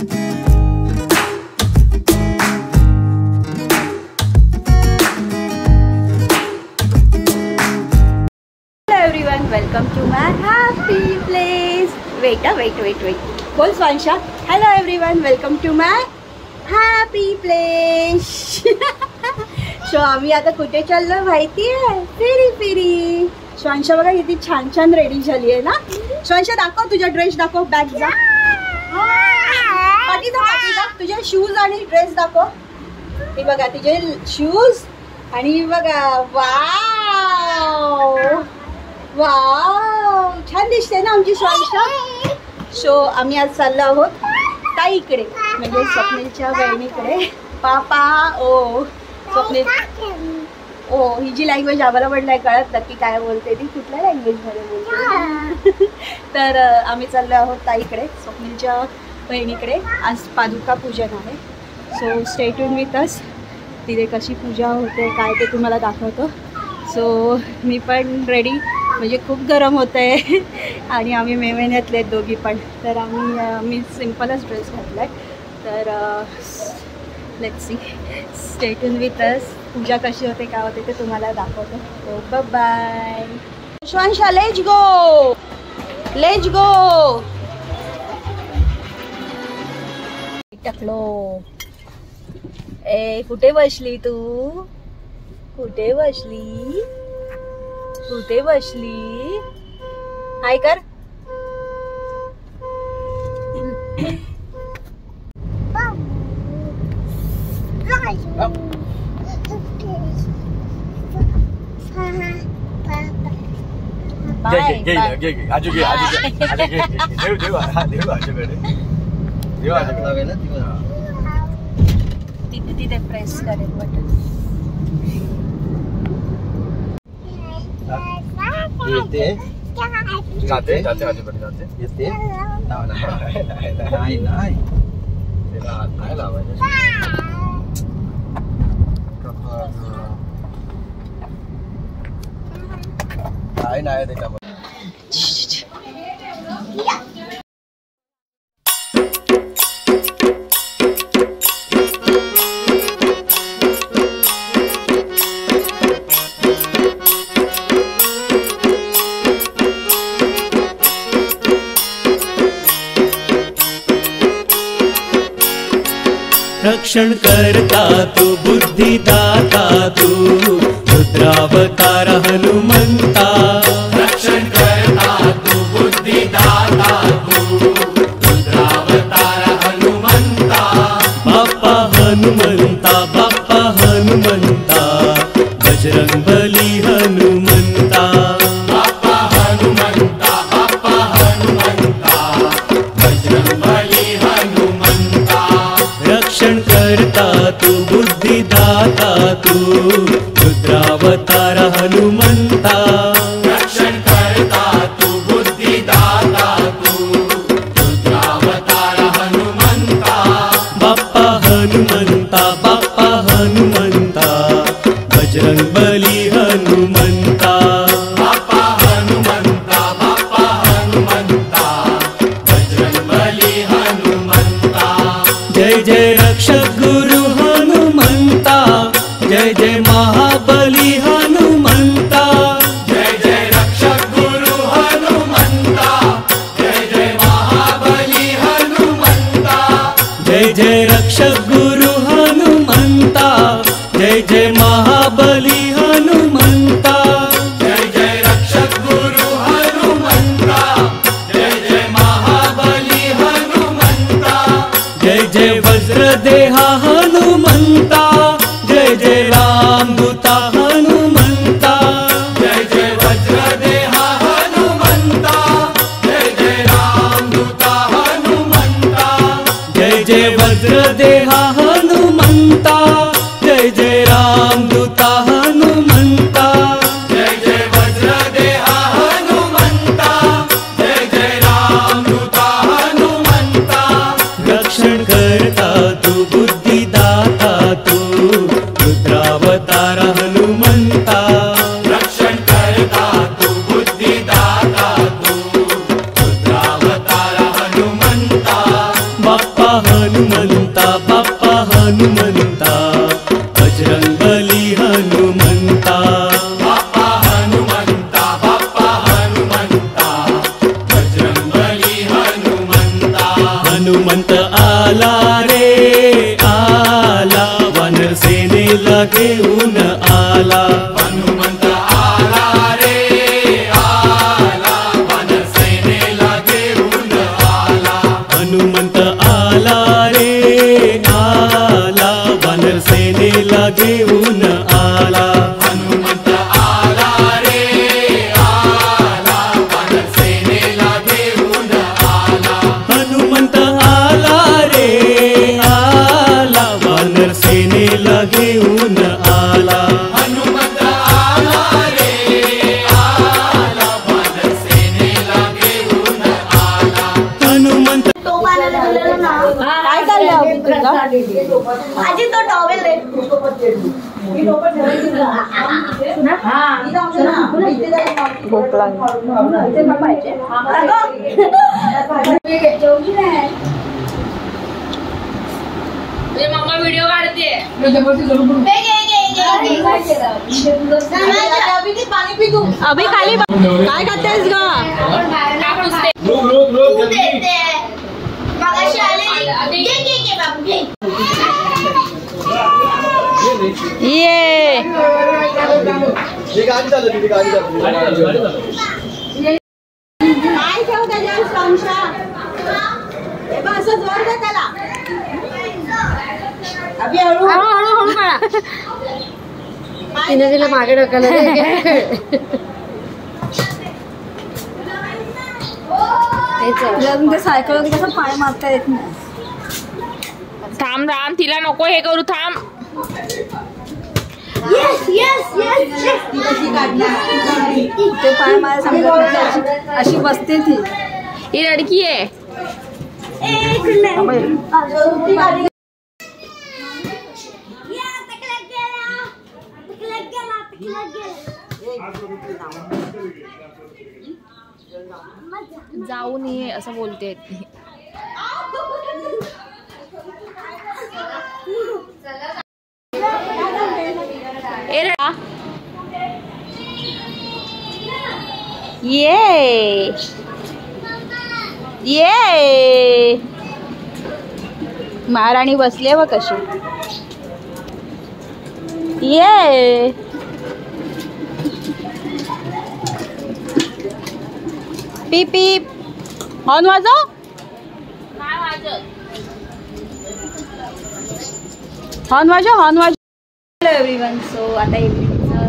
everyone, welcome to my happy place. Wait. बोल स्वांशा. Hello everyone, welcome to my happy place. So आम्ही आता कुठे चाललो माहिती आहे? फिरी. स्वांशा बघा किती छान रेडी झाली आहे ना. स्वांशा दाखव तुझा ड्रेस, दाखव बॅग जा. पाठी जा तुझे शूज आणि ड्रेस दाखव. हे बघा तुझे शूज आणि बघा वाव छान दिसते ना आमची स्वांशा. सो आम्ही आज चाललो आहोत ताईकडे, म्हणजे स्वप्नीलच्या बहिणीकडे. पापा ओ स्वप्नील ओ ही जी लँग्वेज आम्हाला पण नाही कळत नक्की काय बोलते ती, कुठल्या लँग्वेजमध्ये बोलते. तर आम्ही चाललो आहोत ताईकडे, स्वप्नीलच्या बहिणीकडे. आज पादुका पूजन आहे. सो स्टे ट्यून विथ अस. तिथे कशी पूजा होते काय ते तुम्हाला दाखवतो. सो मी पण रेडी, म्हणजे खूप गरम होतं आहे आणि आम्ही मे महिन्यातले आहेत दोघी पण. तर मी सिम्पलच ड्रेस घातला आहे. तर let's see, stay tune with us. पूजा कशी होते काय होते ते तुम्हाला दाखवतो. So bye. Swansha let's go. टाकलो. ए कुठे बसली तू? कुठे बसली? हाय कर. तिथे प्रेस करेल बटन. येते जाते येते. नाही लावायचं. काय नाही त्याच्यामध्ये. रक्षण करता तू बुद्धिदाता तू रुद्रावतार हनुमंता. रक्षण करता तू बुद्धिदाता तू रुद्रावतार हनुमंता. बाप्पा हनुमंता बजरंगबली हनुमंता. बाप्पा हनुमंता बजरंगबली हनुमंता. रक्षण करता तू बुद्धिदाता तू रुद्रावतार हनुमंता. रक्षण करता तू बुद्धिदाता तू रुद्रावतार हनुमंता. बाप्पा हनुमंता बजरंगबली हनुमंता. बाप्पा हनुमंता बजरंगबली हनुमंता. जय रक्षक गुरु हनुमंता. जय महाबली हनुमंता. जय रक्षक गुरु हनुमंता. जय महाबली हनुमंता. जय रक्षक गुरु हनुमंता. जय महाबली हनुमंता. जय रक्षक गुरु हनुमंता. जय महाबली हनुमंता. जय वज्रदेहा हनुमंता. जय रामदूता हनुमंता. जय वज्रदेहा हनुमंता. जय रामदूता हनुमंता. जय वज्रदेहा हनुमंता. जय रामदूता हनुमंता. जय वज्रदेहा हनुमंता. जय रामदूता हनुमंता. रक्षण करता तू बुद्धिदाता तू रुद्रावतार हनुमंता. रक्षण करता तू बुद्धिदाता तू रुद्रावतार हनुमंता. बाप्पा हनुमंत आला रे आला, वानर सेनेला घेऊन आला. हनुमंत आला रे आला, वानर सेनेला घेऊन आला. हनुमंत आला रे आला, वानर सेनेला घेऊन आला. हनुमंत आला रे आला, वानर सेनेला घेऊन आला. हनुमंत आला रे आला, वानर सेनेला घेऊन आला. हनुमंत आला रे आला, वानर सेनेला घेऊन आला. हनुमंत काय चाललंय अभि तुझं? आजी तो टॉवेल दे. भूक लागली. मम्मा व्हिडिओ काढते. अभि खाली काय खातेस ग? ये गाडी चालू तिथे गाडी चालू काय ठेव त्याच्यावर संशा. हे बघ असं जोर दे त्याला. अभि हळू हळूहळू काढा. तिने तिला मागे ढकललं. ते सायकल कसं पाय मारता येत नाही. थांब थांब, तिला नको हे करू, थांब. ते पाय मारा समजत अशी बसते ती. ही लडकी आहे. जाऊन ये असं बोलते. ये महाराणी बसली व कशी. ये पीप पीप हॉर्न वाजव. हॉर्न वाजव हॉर्न वाजव. Hello everyone. सो आता इव्हिनिंगचं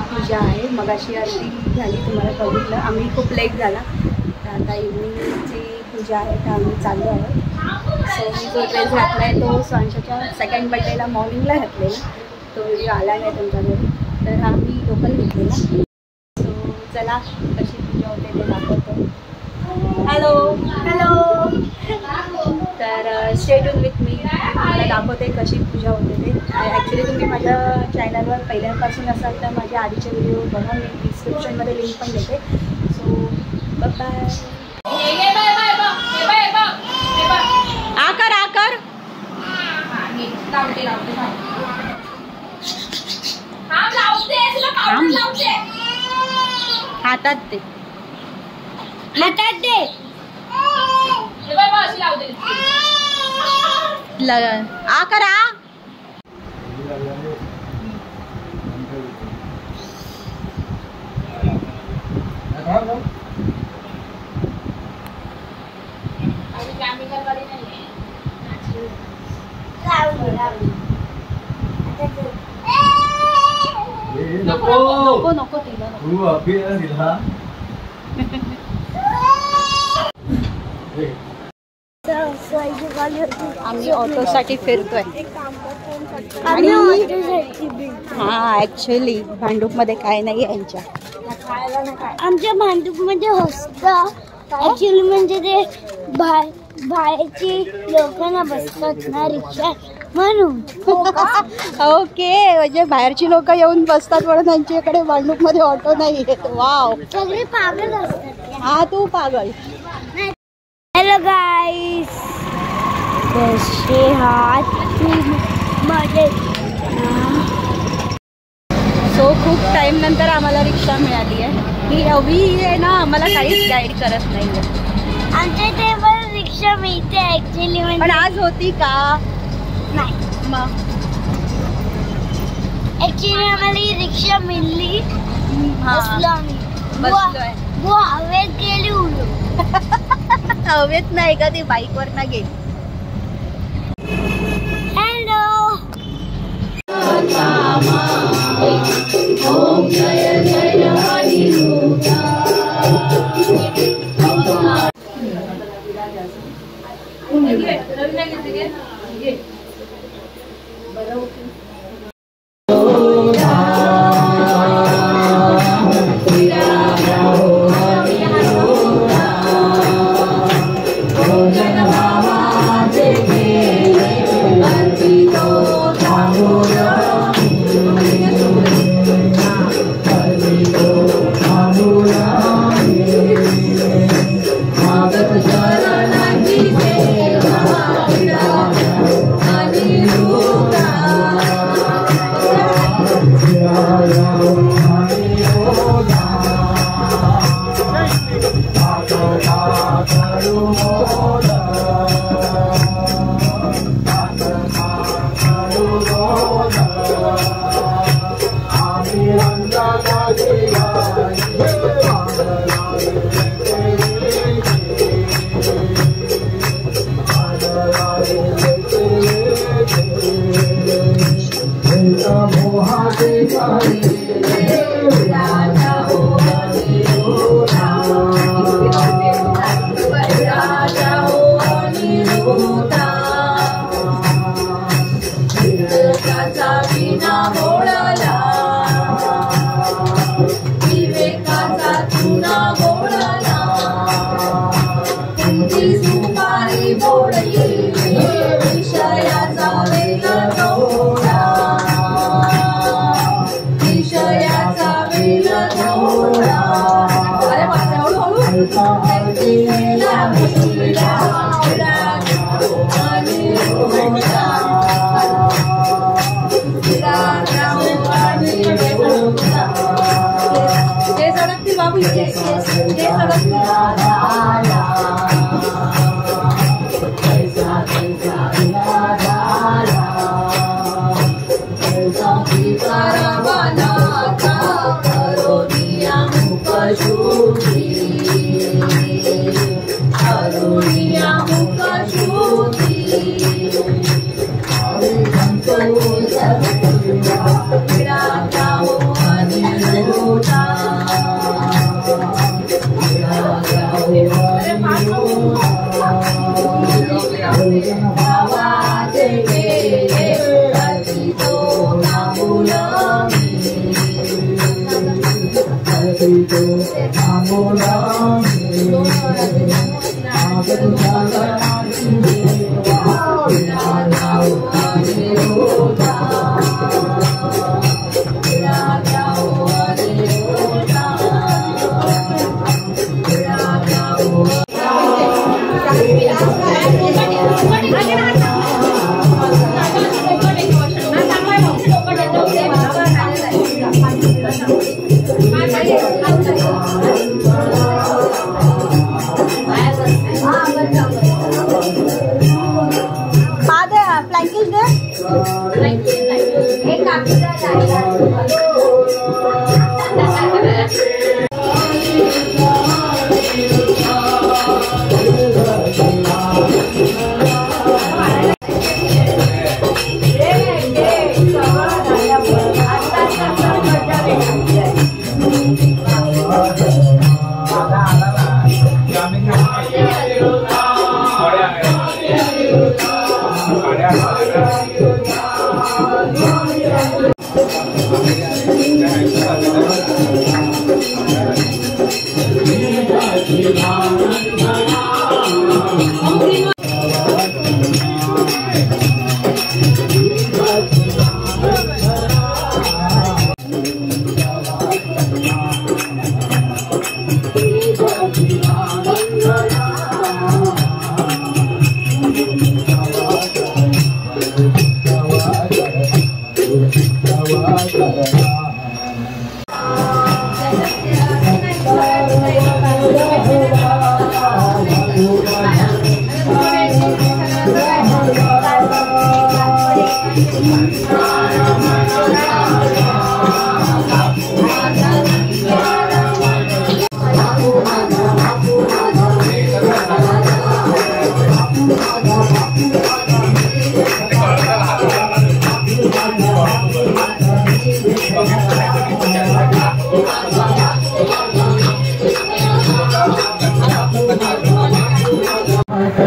पूजा आहे. मगाशी आरती झाली, तुम्हाला बघितलं. आम्ही खूप लेट झाला, तर आता इव्हिनिंगची पूजा आहे, तर आम्ही चाललो आहोत. सो मी जो ड्रेस घातला आहे तो स्वांशाच्या सेकंड बड्डेला मॉर्निंगला घातलेला. तो व्हिडिओ आला नाही तुमच्याकडे, तर हा मी लोकल घेतलेला. सो चला कशी पूजा होते ते दाखवतो. Hello hello. तर स्टे ट्यून विथ मी. मला दाखवते कशी पूजा होते ते. ॲक्च्युली तुम्ही माझ्या चॅनलवर पहिल्यापासून असाल तर माझे आधीचे व्हिडिओ बघा. मी डिस्क्रिप्शनमध्ये लिंक पण देते. So bye. आकर आकर हातात ते आ करा. नको नको नको तिला तू अभि दिला. आम्ही ऑटोसाठी फिरतोय. आणि हा ऍक्च्युली भांडूपमध्ये काय नाही यांच्या. आमच्या भांडूपमध्ये हसतं ऍक्च्युली म्हणजे ते बाहेरची लोकांना बसतात ना रिक्षा म्हणून. ओके, म्हणजे बाहेरची लोक येऊन बसतात म्हणून त्यांच्याकडे भांडूपमध्ये ऑटो नाही येत. वाव, सगळे पागल असतात. हा तू पागल. हॅलो गाईस, कसे आहात तुम्ही? सो खूप टाइम नंतर आम्हाला रिक्षा मिळाली आहे. ही अभि आहे ना, आम्हाला काहीच गाईड करत नाही आहे. आमच्या इथे पण रिक्षा रिक्षा मिळते ऍक्च्युली पण म्हणजे आज होती का? नाही. मग ऍक्च्युली आम्हाला ही रिक्षा मिळली. बसलो आम्ही. बसलोय. बुवा हवेत गेली उडून. हवेत नाही का, ती बाईक वर ना गेली. हॅलो.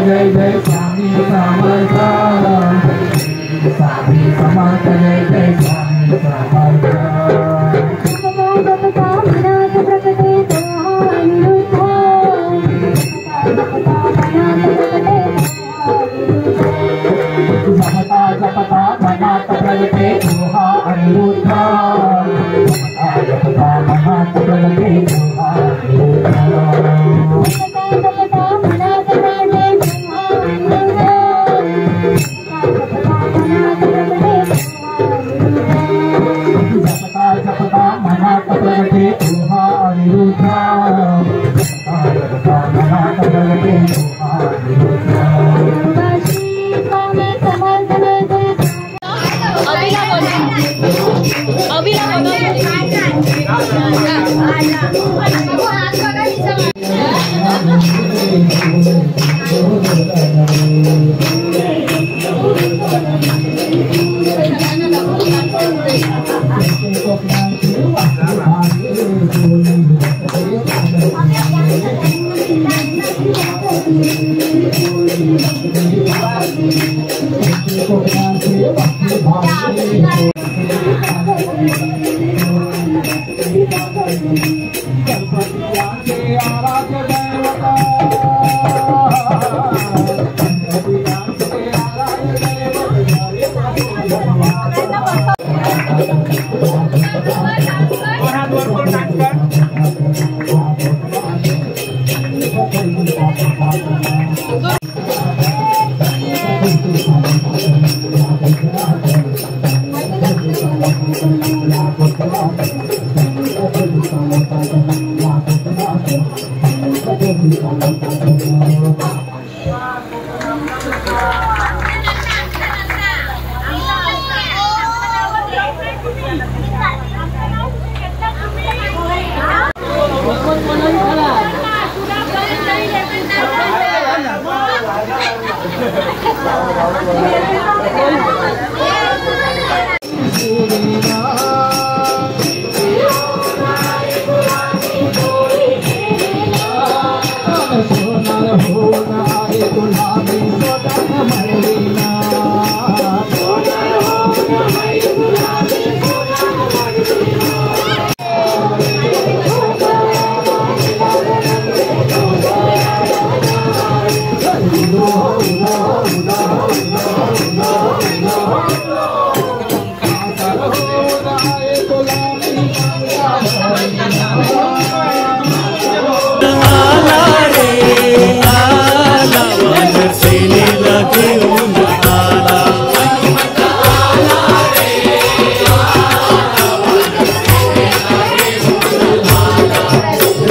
जय जय स्वामी समर्थ स्वामी समर्थ जय जय स्वामी समर्थ जपता जपता मनात प्रगटे दोहा अनिरुद्ध जपता मनात प्रगटे दोहा जपता मनात प्रगटे दोहा अनिरुद्ध जपता मनात प्रगटे दोहा अनिरुद्ध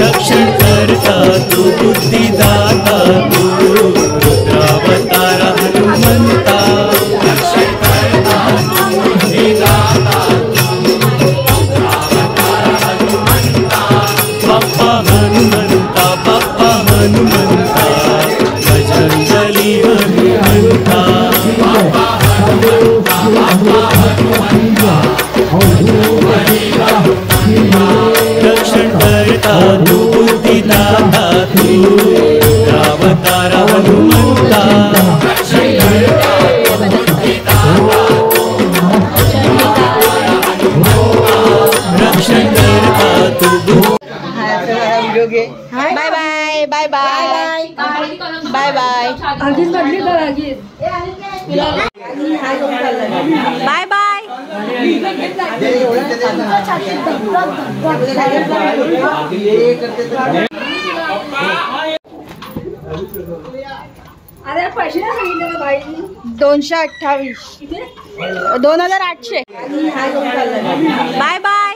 रक्षण करता तू बुद्धिदाता तू रुद्रावतार हनुमंता रक्षण करता तू bye bye bye bye bye bye bye bye अरे पैसे नाही सांगितले ना बाई 228 2800 बाय बाय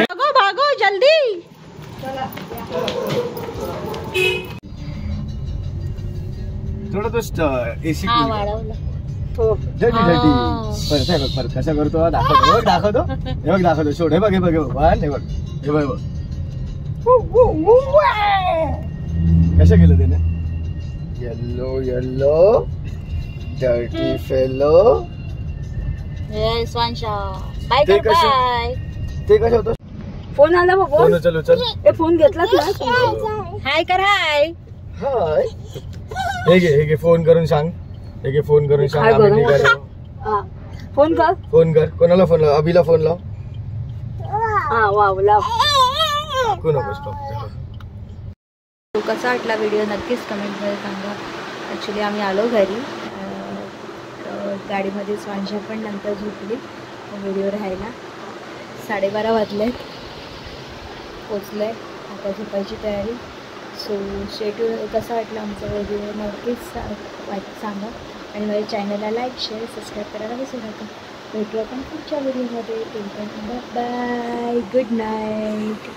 भागो भागो जल्दी वाढवला तो एसी हा वाढवला तो जल्दी परत आहे बघ परत कसा करतो दाखवतो हे बघ दाखवतो सोड हे बघ हे बघ हे बघ हे बघ कसं केलं त्याने yellow yellow dirty fellow Swansha bye ते कर कसं- बाय ते कसं होतं फोन आला बघ फोन चल उचल ए फोन घेतलाच ना हाय कर हाय हाय हे घे फोन करून सांग हे घे फोन करून सांग काय आम्ही करू? निघालो हा फोन कर फोन कर कोणाला फोन लाव अभिला फोन लाव हा वाव लाव कोण नकोस लाव. तो कसा वाटला व्हिडिओ नक्कीच कमेंटमध्ये सांगा. ॲक्च्युली आम्ही आलो घरी तर गाडीमध्ये स्वांशा पण नंतर झोपली व्हिडिओ राहायला 12:30 वाजले पोचलं आहे आता झोपायची तयारी. सो शेड्यूल कसा वाटला आमचा व्हिडिओ नक्कीच सांगा आणि माझ्या चॅनलला लाईक शेअर सबस्क्राईब करायला विसरू नका. भेटू आपण पुढच्या व्हिडिओमध्ये. Bye good night.